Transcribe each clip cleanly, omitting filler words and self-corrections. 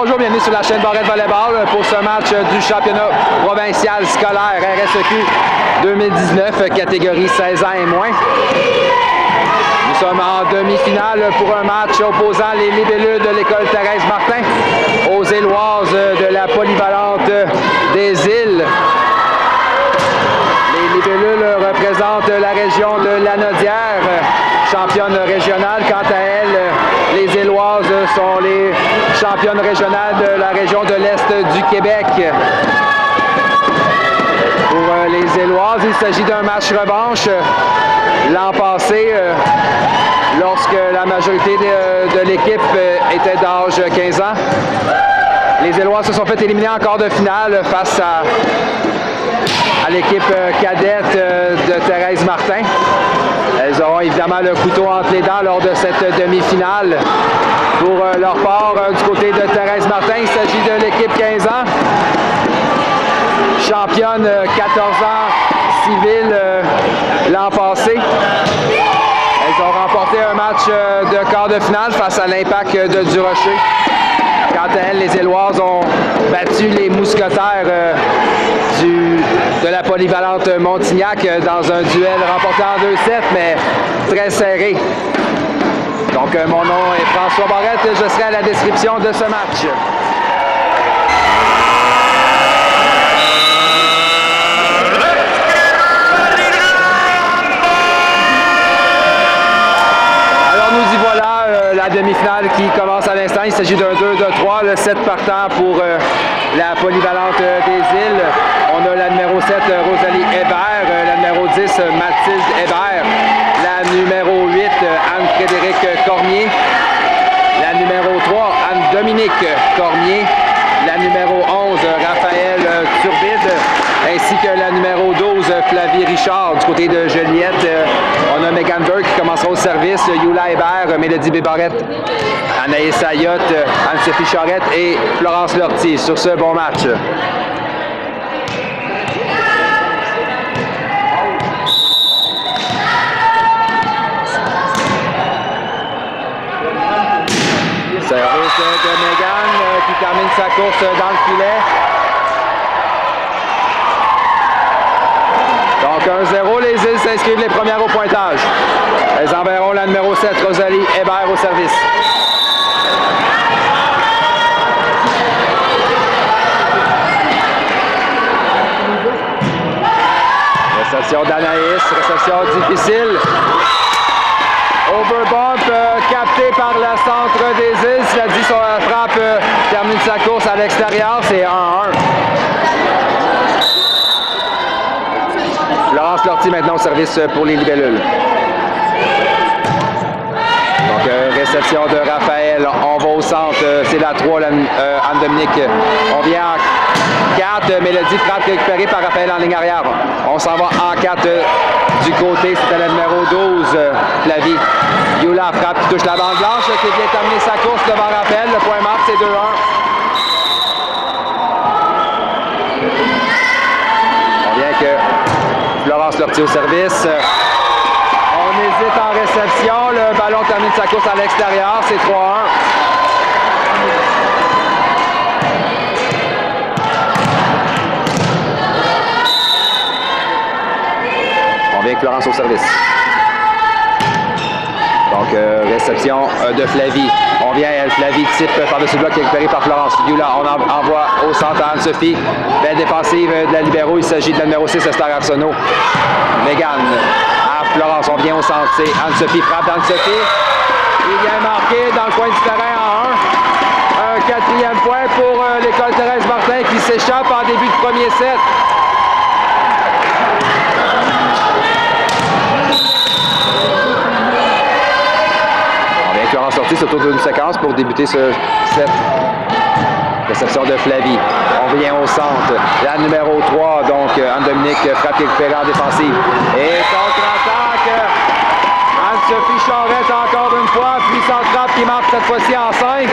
bonjour, bienvenue sur la chaîne Barrette Volleyball pour ce match du championnat provincial scolaire RSEQ 2019, catégorie 16 ans et moins. Nous sommes en demi-finale pour un match opposant les libellules de l'école Thérèse Martin aux Éloises de la polyvalente des Îles. Les libellules représentent la région de Lanaudière, championne régionale. Quant à elles, les Éloises sont les championnes régionales de la région de l'Est du Québec. Pour les Éloises, il s'agit d'un match revanche. L'an passé, lorsque la majorité de l'équipe était d'âge 15 ans, les Éloises se sont fait éliminer en quart de finale face à l'équipe cadette de Thérèse Martin. Elles auront évidemment le couteau entre les dents lors de cette demi-finale. Pour leur part, du côté de Thérèse Martin, il s'agit de l'équipe 15 ans. Championne 14 ans civile l'an passé. Elles ont remporté un match de quart de finale face à l'Impact de Durocher. Quant à elles, les Éloises ont battu les Mousquetaires de la polyvalente Montignac dans un duel remporté en 2-7, mais très serré. Donc, mon nom est François Barrette, je serai à la description de ce match. La demi-finale qui commence à l'instant. Il s'agit d'un 2-3, le 7 partant pour la polyvalente des Îles. On a la numéro 7, Rosalie Hébert, la numéro 10, Mathilde Hébert, la numéro 8, Anne-Frédérique Cormier, la numéro 3, Anne-Dominique Cormier, la numéro 11, Raphaël Turbide, ainsi que la numéro 12, Flavie Richard. Du côté de Joliette, on a Megan Burke qui commencera au service, Yula Hébert, Mélodie Bébarette, Anaïs Ayotte, Anne-Sophie Charette et Florence Lortie. Sur ce, bon match. Service de Megan qui termine sa course dans le filet. Donc 1-0, les Îles s'inscrivent les premières au pointage. Elles enverront la numéro 7, Rosalie Hébert, au service. Réception d'Anaïs, réception difficile. Overbump capté par le centre des Îles. Cela dit, son frappe termine sa course à l'extérieur. C'est 1-1. Florence Lortie maintenant au service pour les libellules. Donc, réception de Raphaël. On va au centre. C'est la 3, Anne-Dominique. On vient en 4. Mélodie, frappe récupérée par Raphaël en ligne arrière. On s'en va en 4 du côté. C'était la numéro 12, Flavie. Yula frappe qui touche la bande blanche qui vient terminer sa course devant Raphaël. Le point marque, c'est 2-1. On vient que Florence Lortie au service. On hésite en réception. Le ballon termine sa course à l'extérieur. C'est 3-1. On vient que Florence au service. Donc, réception de Flavie. On vient, Flavie type par-dessus le bloc récupéré par Florence. Yula, on envoie au centre Anne-Sophie. Belle défensive de la libéro. Il s'agit de la numéro 6, Esther Arsenault. Megan à Florence. On vient au centre. C'est Anne-Sophie. Frappe d'Anne-Sophie. Il vient marqué dans le coin du terrain en 1. Un 4e point pour l'école Thérèse Martin qui s'échappe en début de premier set. Florence Lortie, c'est autour d'une séquence pour débuter ce set. Réception de Flavie. On vient au centre. La numéro 3, donc Anne-Dominique, frappe récupérée en défensive. Et contre-attaque. Anne-Sophie Charette encore une fois. Puissante frappe qui marque cette fois-ci en 5.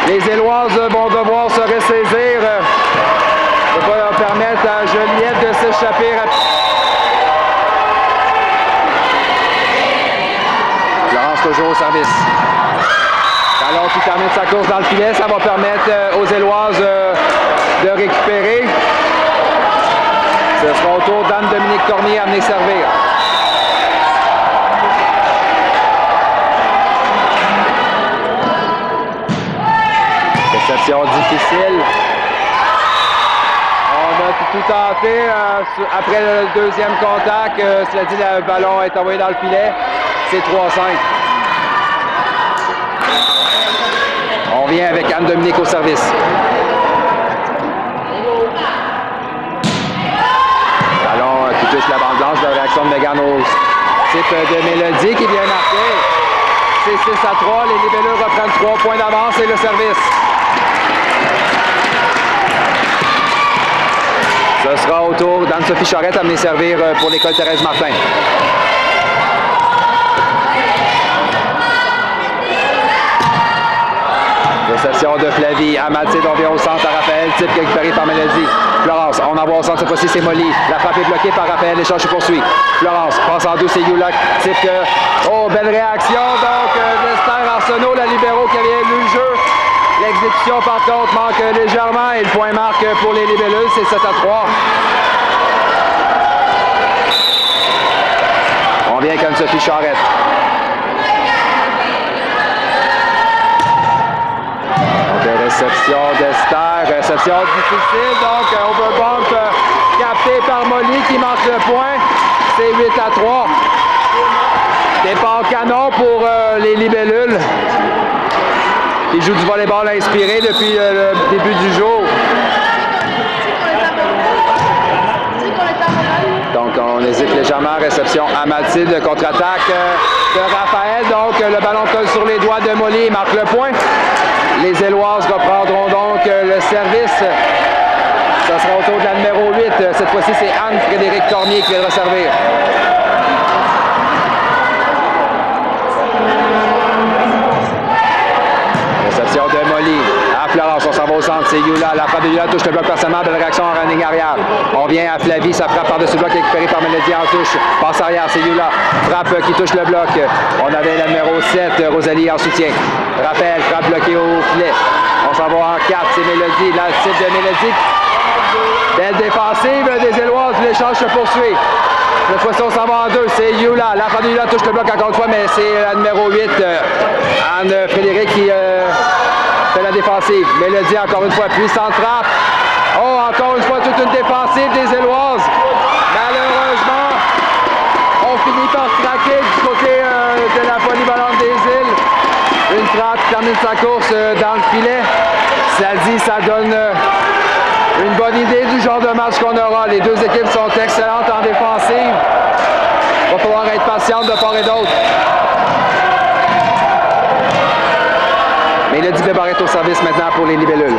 Les Éloises vont devoir se ressaisir. Ça va leur permettre à Joliette de s'échapper rapidement. Florence toujours au service. Ballon qui termine sa course dans le filet. Ça va permettre aux Éloises de récupérer. Ce sera au tour d'Anne-Dominique Cormier à venir servir. Réception difficile. On a tout tenté après le deuxième contact. Cela dit, le ballon est envoyé dans le filet. C'est 3-5. On vient avec Anne-Dominique au service. Ballon qui touche la bande blanche. La réaction de Megan au type de Mélodie qui vient marquer. C'est 6-3. Les libelleux reprennent 3 points d'avance et le service. Ce sera au tour d'Anne-Sophie Charette à venir servir pour l'école Thérèse Martin. Réception de Flavie à Mathilde, on vient au centre à Raphaël, type récupéré par Mélodie. Florence, on envoie au centre, cette fois-ci c'est Molly. La frappe est bloquée par Raphaël, l'échange se poursuit. Florence, passe en douce, c'est Yula, type que... Oh, belle réaction, donc Lester Arsenault, la libéraux qui avait lu le jeu. L'exécution, par contre, manque légèrement et le point marque pour les libelleuses, c'est 7-3. On vient avec Anne-Sophie Charette. Donc, réception d'Esther, réception difficile, donc overbump capté par Molly qui marque le point. C'est 8-3. Départ canon pour les libellules. Ils jouent du volleyball inspiré depuis le début du jour. Donc, on hésite légèrement. Réception à Mathilde. Contre-attaque de Raphaël. Donc, le ballon colle sur les doigts de Molly. Il marque le point. Les Éloises reprendront donc le service. Ça sera au tour de la numéro 8. Cette fois-ci, c'est Anne-Frédérique Cormier qui vient servir. Réception de Molly. À Florence, on s'en va au centre. C'est Yula. La frappe de Yula touche le bloc personnellement. Belle réaction en running arrière. On vient à Flavie. Ça frappe par-dessus le bloc récupéré par Mélodie en touche. Passe arrière, c'est Yula. Frappe qui touche le bloc. On avait la numéro 7, Rosalie en soutien. Raphaël, frappe bloquée au filet. On s'en va en 4. C'est Mélodie. La type de Mélodie. Belle défensive des Éloises. L'échange se poursuit. Cette fois-ci, on s'en va en 2. C'est Yula. La frappe de Yula touche le bloc encore une fois, mais c'est la numéro 8, Anne-Frédérique, qui fait la défensive. Mélodie, encore une fois, puissante frappe. Oh, encore une fois, toute une défensive des Éloises. Malheureusement, on finit par craquer du côté de la polyvalente des îles. Une frappe qui termine sa course dans le filet. Ça dit, ça donne une bonne idée du genre de match qu'on aura. Les deux équipes sont excellentes en défensive. Il va falloir être patiente de part et d'autre. Mélodie Bébar est au service maintenant pour les libellules.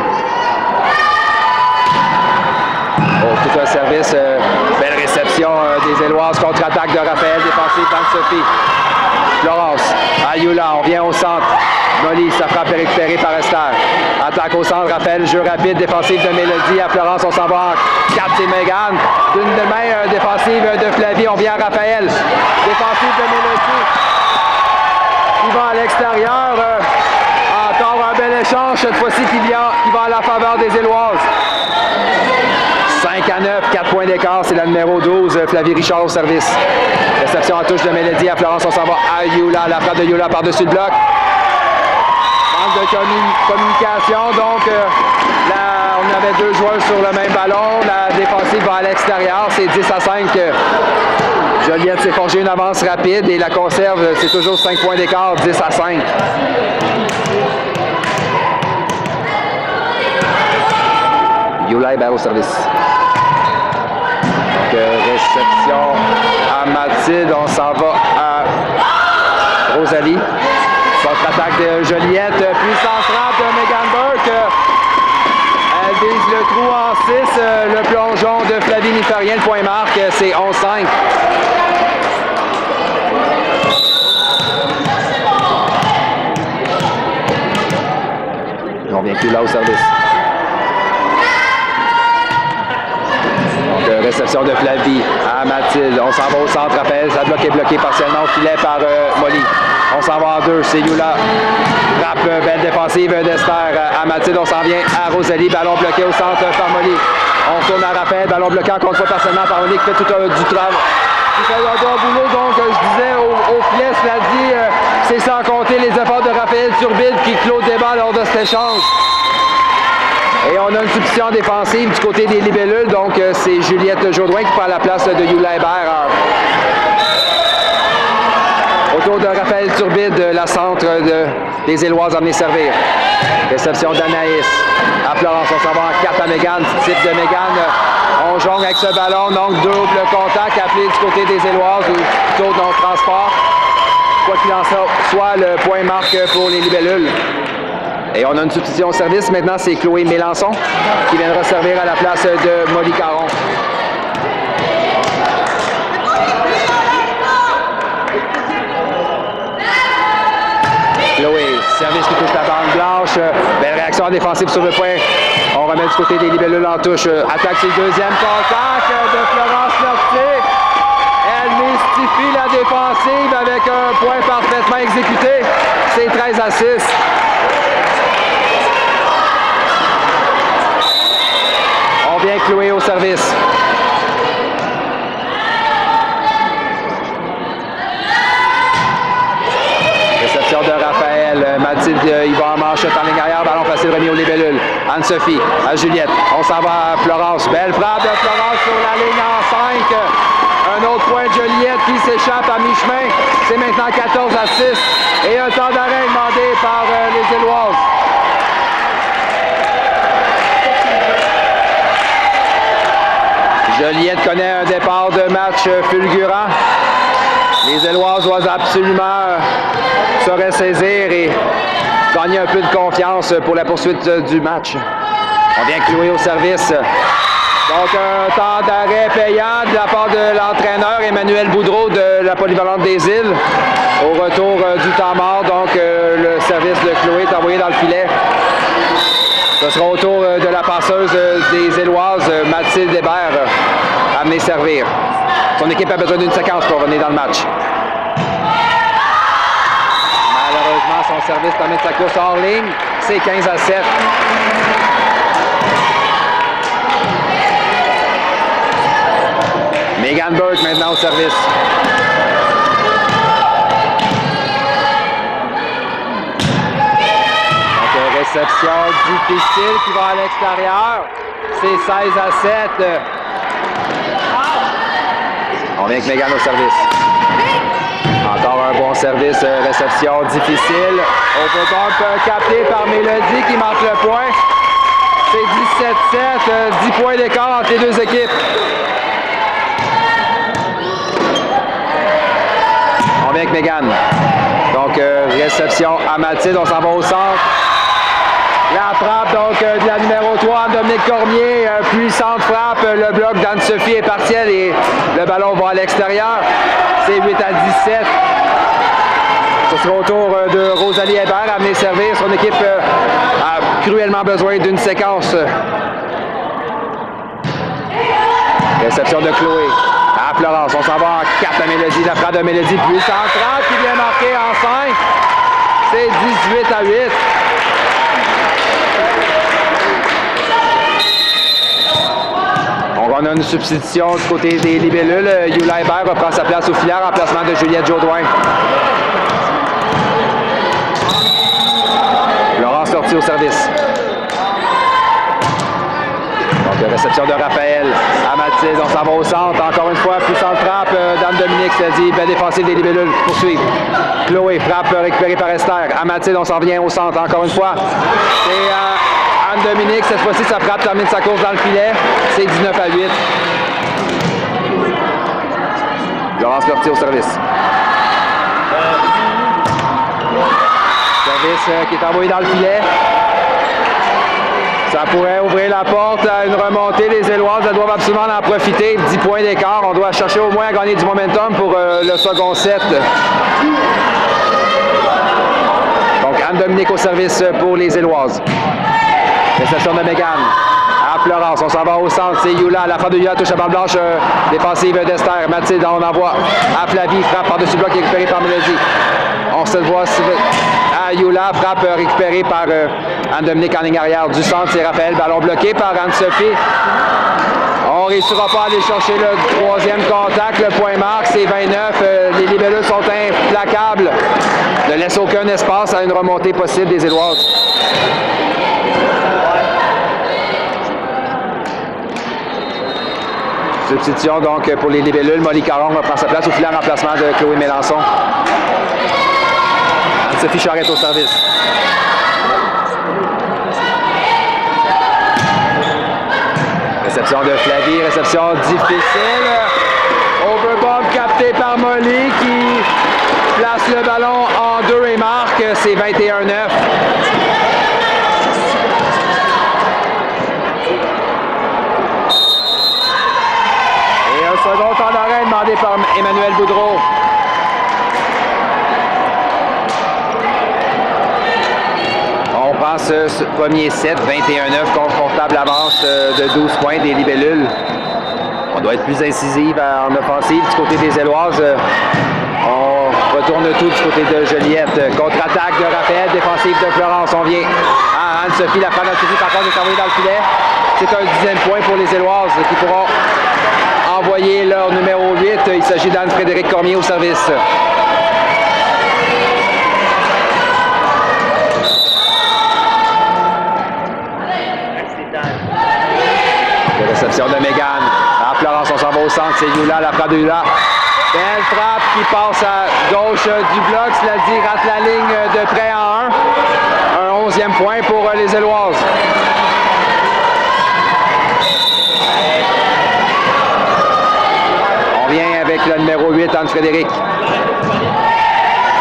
Oh, tout un service. Belle réception des Éloises. Contre-attaque de Raphaël. Défensive d'Anne-Sophie. Florence. Ayula. On vient au centre. Molly, sa frappe est récupérée par Esther. Attaque au centre, Raphaël, jeu rapide, défensive de Mélodie. À Florence, on s'en va en 4, c'est Megan. D'une main défensive de Flavie, on vient à Raphaël. Défensive de Mélodie. Qui va à l'extérieur. Encore un bel échange, cette fois-ci qui va à la faveur des Éloises. 5-9, 4 points d'écart, c'est la numéro 12, Flavie Richard au service. Réception en touche de Mélodie. À Florence, on s'en va à Yula. La frappe de Yula par-dessus le bloc. De communication, donc on avait deux joueurs sur le même ballon, la défensive va à l'extérieur, c'est 10-5. Joliette s'est forgé une avance rapide et la conserve, c'est toujours 5 points d'écart, 10-5. Yula Hébert au service. Donc, réception à Mathilde, on s'en va à Rosalie. Contre-attaque de Joliette, puissante frappe de Megan Burke. Elle vise le trou en 6. Le plongeon de Flavie n'y fait rien. Le point marque, c'est 11-5. On vient plus là au service. Donc, réception de Flavie à Mathilde. On s'en va au centre. Raphaël, sa bloc est bloqué partiellement au filet par Molly. On s'en va en deux. C'est Yula. Frappe, belle défensive d'Esther à Mathilde. On s'en vient à Rosalie. Ballon bloqué au centre par Molly. On tourne à Raphaël. Ballon bloqué encore une fois partiellement par Molly qui fait tout du travail. Il fait un bon boulot, donc je disais au filet, cela dit, c'est sans compter les efforts de Raphaël Turbide qui clôt le débat lors de cet échange. Et on a une substitution défensive du côté des libellules, donc c'est Juliette Jodoin qui prend la place de Yula Hébert. Autour de Raphaël Turbide, la centre des Éloises à venir servir. Réception d'Anaïs. À Florence, on s'en va en 4 à Mégane. Type de Mégane. On jongle avec ce ballon, donc double contact appelé du côté des Éloises ou plutôt dans le transport. Quoi qu'il en soit, le point marque pour les libellules. Et on a une substitution au service. Maintenant, c'est Chloé Mélençon qui viendra servir à la place de Molly Caron. Chloé, service qui touche la bande blanche. Belle réaction défensive sur le point. On remet du côté des libellules en touche. Attaque sur le deuxième contact de Florence Lortier. Elle mystifie la défensive avec un point parfaitement exécuté. C'est 13 à 6. On vient Chloé au service. Réception de Raphaël. Mathilde, il va en manchette en ligne arrière. Ballon facile remis aux libellules. Anne-Sophie à Juliette. On s'en va à Florence. Belle frappe de Florence sur la ligne en 5. Un autre point de Juliette qui s'échappe à mi-chemin. C'est maintenant 14 à 6. Et un temps d'arrêt demandé par les Éloises. Juliette connaît un départ de match fulgurant. Les Éloises doivent absolument se ressaisir et gagner un peu de confiance pour la poursuite du match. On vient Chloé au service. Donc un temps d'arrêt payant de la part de l'entraîneur Emmanuel Boudreau de la Polyvalente des Îles. Au retour du temps mort, donc le service de Chloé est envoyé dans le filet. Ce sera au tour de la passeuse des Éloises, Mathilde Hébert, à venir servir. Son équipe a besoin d'une séquence pour revenir dans le match. Malheureusement, son service permet de sa course hors ligne. C'est 15 à 7. Megan Burke maintenant au service. Réception difficile qui va à l'extérieur. C'est 16 à 7. On vient avec Mégane au service. Encore un bon service. Réception difficile. Overbump capté par Mélodie qui marque le point. C'est 17-7. 10 points d'écart entre les deux équipes. On vient avec Mégane. Donc, réception à Mathilde. On s'en va au centre. La frappe donc de la numéro 3, Dominique Cormier, puissante frappe. Le bloc d'Anne-Sophie est partiel et le ballon va à l'extérieur. C'est 8 à 17. Ce sera au tour de Rosalie Hébert à venir servir. Son équipe a cruellement besoin d'une séquence. Réception de Chloé à Florence. On s'en va en 4 à Mélodie. La frappe de Mélodie, puissante frappe qui vient marquer en 5. C'est 18 à 8. On a une substitution du côté des libellules. Yula Hébert reprend sa place au filet en remplacement de Juliette Jodoin. Laurence sortie au service. Donc, réception de Raphaël à Mathilde. On s'en va au centre. Encore une fois, puissante frappe d'Anne-Dominique. C'est-à-dire, belle défensive des libellules qui poursuivent. Chloé, frappe récupérée par Esther. À Mathilde, on s'en vient au centre. Encore une fois. C'est Anne-Dominique, cette fois-ci, sa frappe termine sa course dans le filet. C'est 19 à 8. Laurence Lortier au service. Service qui est envoyé dans le filet. Ça pourrait ouvrir la porte à une remontée. Les Éloises doivent absolument en profiter. 10 points d'écart. On doit chercher au moins à gagner du momentum pour le second set. Donc, Anne-Dominique au service pour les Éloises. Réception de Mégane. À Florence, on s'en va au centre. C'est Yula. La frappe de Yula touche la balle blanche défensive d'Esther. Mathilde, on envoie à Flavie. Frappe par-dessus bloc récupéré par Mélodie. On se voit à Youla, frappe récupérée par Anne-Dominique en ligne arrière du centre. C'est Raphaël, ballon bloqué par Anne-Sophie. On ne réussira pas à aller chercher le troisième contact. Le point marque, c'est 29. Les libellus sont implacables. Ne laisse aucun espace à une remontée possible des Éloises. Substitution donc pour les libellules. Molly Caron reprend sa place au filet en remplacement de Chloé Mélençon. Sophie Charette au service. Réception de Flavie, réception difficile. Overbomb capté par Molly qui place le ballon en deux et marque. C'est 21-9. Second temps d'arrêt demandé par Emmanuel Boudreau. On prend ce premier set, 21-9, confortable avance de 12 points des libellules. On doit être plus incisive en offensive du côté des Éloises. On retourne tout du côté de Joliette. Contre-attaque de Raphaël, défensive de Florence. On vient à Anne-Sophie, la prendre Anne-Sophie par contre est envoyée dans le filet. C'est un 10e point pour les Éloises qui pourront envoyer leur numéro 8. Il s'agit d'Anne-Frédéric Cormier au service. La réception de Mégane. À Florence, on s'en va au centre. C'est Youla, la frappe de Youla. Belle frappe qui passe à gauche du bloc. Cela dit, rate la ligne de près en 1. Un 11e point pour les Éloises. On vient avec le numéro 8, Anne-Frédéric.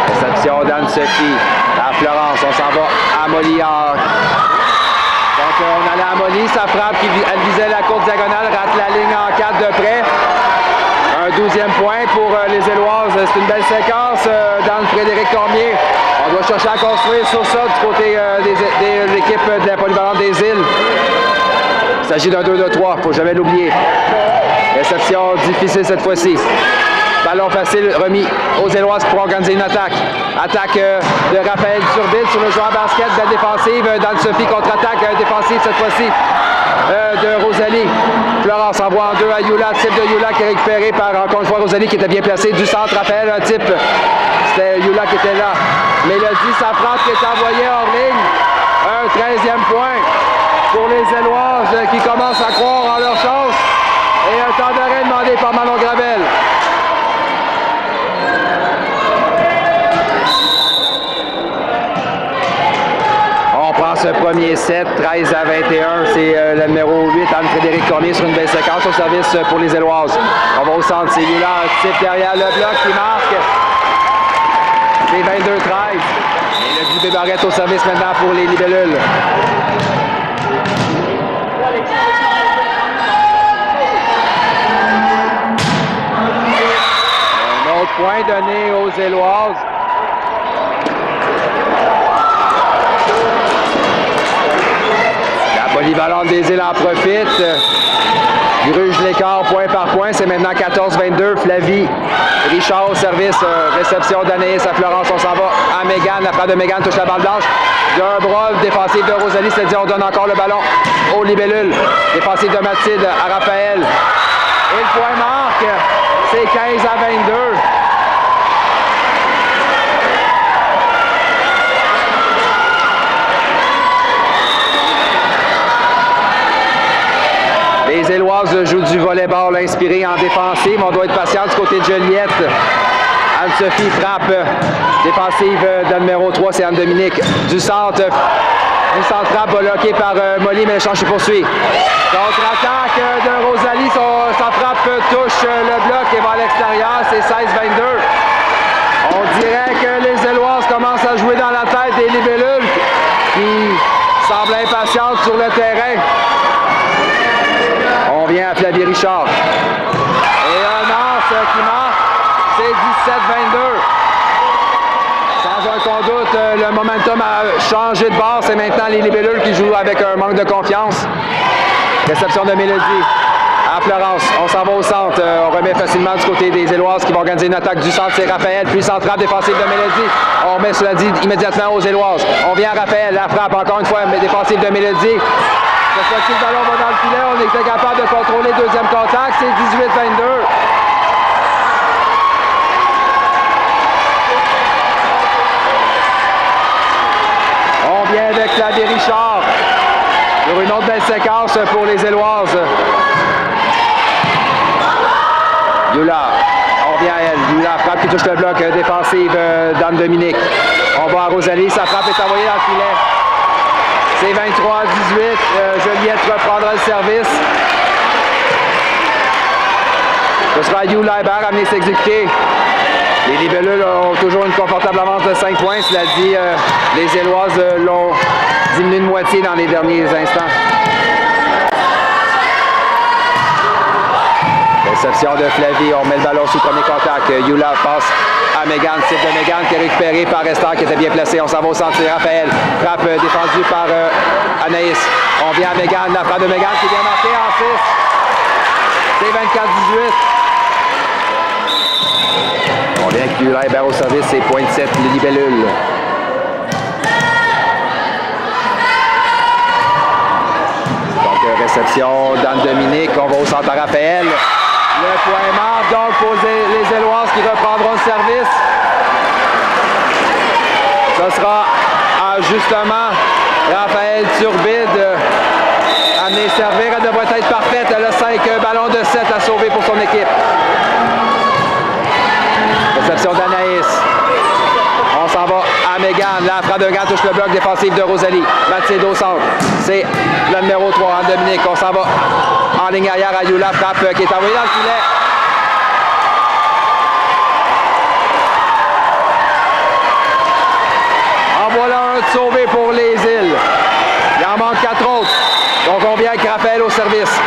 Réception d'Anne-Sophie à Florence. On s'en va à Molly. Donc, on allait à Molly. Sa frappe, elle visait la courte diagonale, rate la ligne en 4 de près. Un 12e point pour les Éloises. C'est une belle séquence d'Anne-Frédéric Cormier. On doit chercher à construire sur ça du côté de l'équipe de la Polyvalente des Îles. Il s'agit d'un 2 de 3, il ne faut jamais l'oublier. Réception difficile cette fois-ci. Ballon facile remis aux Éloises pour organiser une attaque. Attaque de Raphaël Turbide sur le joueur basket de la défensive d'Anne-Sophie. Contre-attaque défensive cette fois-ci de Rosalie. Florence envoie en deux à Youla. Type de Youla qui est récupéré par encore une fois Rosalie qui était bien placée. Du centre, Raphaël, un type. C'était Youla qui était là. Mélodie, sa frappe qui est envoyée hors ligne. Un 13e point pour les Éloises qui commencent à croire en leur chance. Et un temps d'arrêt demandé par Manon Gravel. On prend ce premier set, 13 à 21. C'est le numéro 8, Anne-Frédéric Cormier sur une belle séquence au service pour les Éloises. On va au centre, c'est Youla, un type derrière le bloc qui marque. C'est 22-13. Et le Dubé Barrette au service maintenant pour les libellules. Un autre point donné aux Éloises. La Polyvalente des Îles en profite. Gruge l'écart point par point. C'est maintenant 14-22. Flavie Richard au service. Réception d'Anaïs à Florence. On s'en va à Mégane. La frappe de Mégane touche la balle blanche. D'un bras défensif de Rosalie. C'est-à-dire on donne encore le ballon aux libellules. Défensif de Mathilde à Raphaël. Et le point marque. C'est 15 à 22. Les Éloises jouent du volleyball inspiré en défensive. On doit être patient du côté de Joliette. Anne-Sophie frappe. Défensive de numéro 3, c'est Anne-Dominique. Du centre frappe bloqué par Molly, mais l'échange se poursuit. Contre-attaque de Rosalie. Sa frappe touche le bloc et va à l'extérieur. C'est 16-22. On dirait que les Éloises commencent à jouer dans la tête des libellules qui semblent impatientes sur le terrain. On vient à Flavie Richard. Et un Nance qui marque, c'est 17-22. Sans aucun doute, le momentum a changé de bord. C'est maintenant les libellules qui jouent avec un manque de confiance. Réception de Mélodie à Florence. On s'en va au centre. On remet facilement du côté des Éloises qui vont organiser une attaque du centre. C'est Raphaël, puis centrale défensive de Mélodie. On remet cela dit immédiatement aux Éloises. On vient à Raphaël, la frappe encore une fois, mais défensive de Mélodie. Cette fois-ci, le ballon va dans le filet. On était capable de contrôler le deuxième contact. C'est 18-22. On vient avec Flavie Richard. Sur une autre belle séquence pour les Éloises. Yula, on revient à elle. Yula frappe qui touche le bloc défensif d'Anne-Dominique. On va à Rosalie, sa frappe est envoyée dans le filet. C'est 23-18. Joliette reprendra le service. Ce sera Yula Hébert amené s'exécuter. Les libellules ont toujours une confortable avance de 5 points. Cela dit, les Éloises l'ont diminué de moitié dans les derniers instants. Réception de Flavie, on met le ballon sous premier contact. Yula passe à Mégane, type de Mégane qui est récupéré par Esther qui était bien placé. On s'en va au centre, c'est Raphaël. Frappe défendue par Anaïs. On vient à Mégane, la frappe de Mégane qui vient marquer en 6. C'est 24-18. On vient avec Yula Hébert au service, c'est point de 7, le libellule. Donc, réception d'Anne-Dominique. On va au centre à Raphaël. Le point mort donc pour les Éloises qui reprendront le service. Ce sera ajustement Raphaël Turbide amené servir. Elle devrait être parfaite. Elle a 5 ballons de 7 à sauver pour son équipe. Réception d'Anaïs. On s'en va à Mégane. La frappe de Mégane touche le bloc défensif de Rosalie. Mathilde au centre. C'est le numéro 3, Anne-Dominique. On s'en va en ligne arrière à Yula. Frappe qui est envoyée dans le filet. En voilà un de sauvé pour les îles. Il en manque 4 autres. Donc on vient avec Raphaël au service.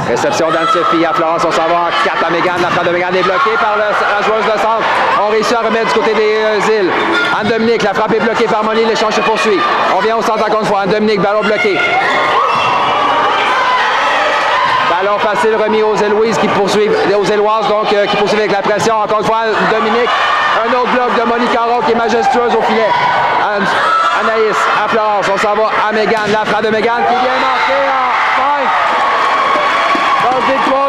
Réception d'Anne-Sophie à Florence, on s'en va en 4 à Mégane. La frappe de Mégane est bloquée par la joueuse de centre. On réussit à remettre du côté des îles. Anne-Dominique, la frappe est bloquée par Molly, l'échange se poursuit. On vient au centre encore une fois. Anne-Dominique, ballon bloqué. Ballon facile remis aux Éloises qui poursuivent, aux Éloises donc qui poursuivent avec la pression. Encore une fois, Dominique. Un autre bloc de Monique Caron qui est majestueuse au filet. Anaïs à Florence, on s'en va à Mégane. La frappe de Mégane qui vient marquer en 5. Donc, victoire